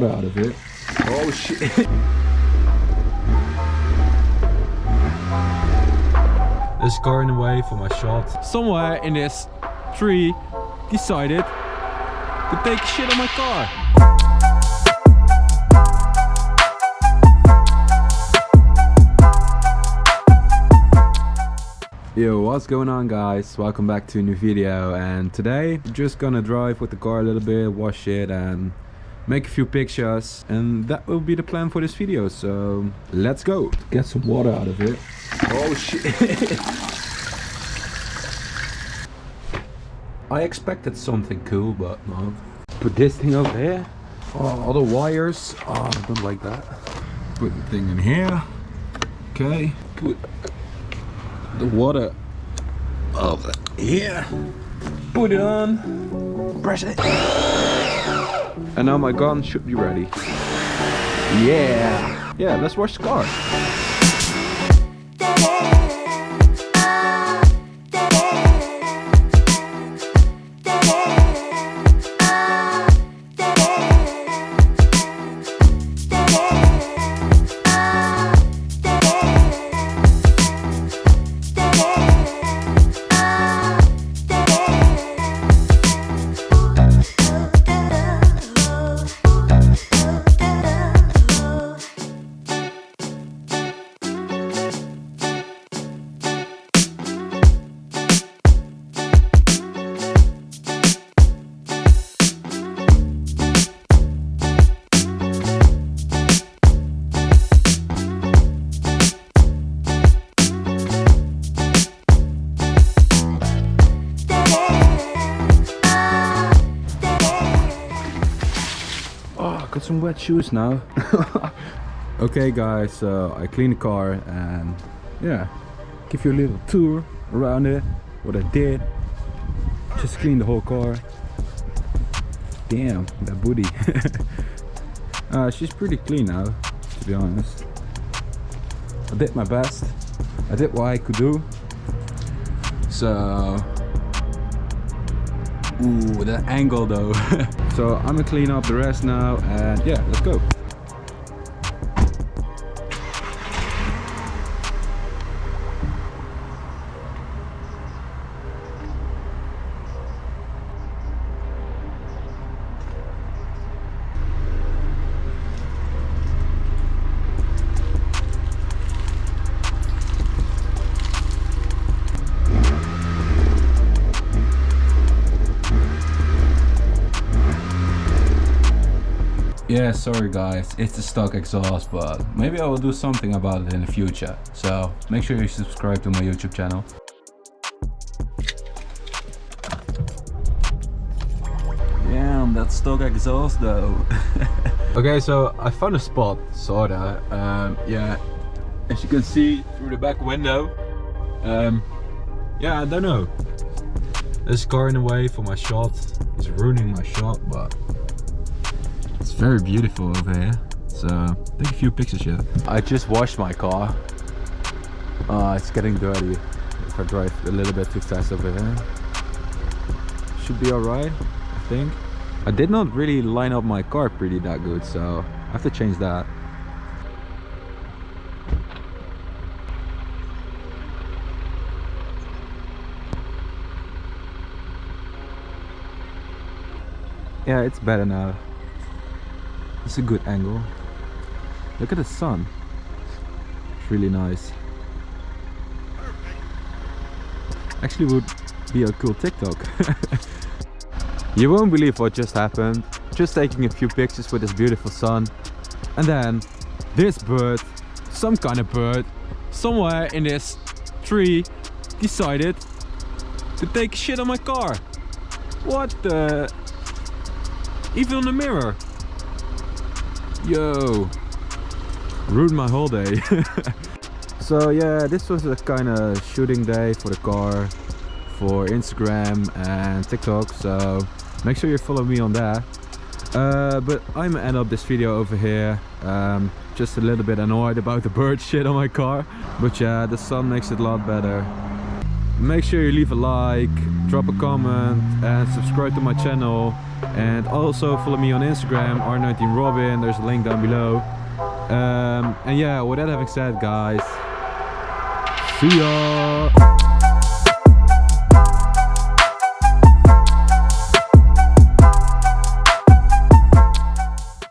out of it. Oh shit. There's a car in the way for my shot. Somewhere in this tree decided to take shit on my car. Yo, what's going on guys? Welcome back to a new video, and today I'm just gonna drive with the car a little bit, wash it and make a few pictures, and that will be the plan for this video. So let's go. Get some water out of it. Oh shit. I expected something cool, but no. Put this thing over here. Oh, all the wires. Oh, I don't like that. Put the thing in here. Okay. Put the water over here. Put it on. Press it. And now my gun should be ready. Yeah. Yeah, let's wash the car. Got some wet shoes now. Okay guys, so I cleaned the car and yeah, give you a little tour around it, what I did. Just cleaned the whole car. Damn, that booty. She's pretty clean now, to be honest. I did my best. I did what I could do. So ooh, the angle though. So I'm gonna clean up the rest now, and yeah, let's go. Yeah, sorry guys, it's the stock exhaust, but maybe I will do something about it in the future. So make sure you subscribe to my YouTube channel. Damn, that stock exhaust though. Okay, so I found a spot, sorta. Yeah, as you can see through the back window. Yeah, I don't know. There's a car in the way for my shot. It's ruining my shot, but it's very beautiful over here, so take a few pictures here. I just washed my car. It's getting dirty if I drive a little bit too fast over here. Should be alright, I think. I did not really line up my car pretty that good, so I have to change that. Yeah, it's better now. It's a good angle. Look at the sun. It's really nice. Actually would be a cool TikTok. You won't believe what just happened. Just taking a few pictures with this beautiful sun. And then this bird, some kind of bird, somewhere in this tree decided to take shit on my car. What the? Even on the mirror. Yo, ruined my whole day. So yeah, this was a kind of shooting day for the car, for Instagram and TikTok, so make sure you follow me on that. But I'm gonna end up this video over here. Just a little bit annoyed about the bird shit on my car, but yeah, the sun makes it a lot better. Make sure you leave a like, drop a comment and subscribe to my channel, and also follow me on Instagram, R19Robbin. There's a link down below. And yeah, with that having said, guys, see ya.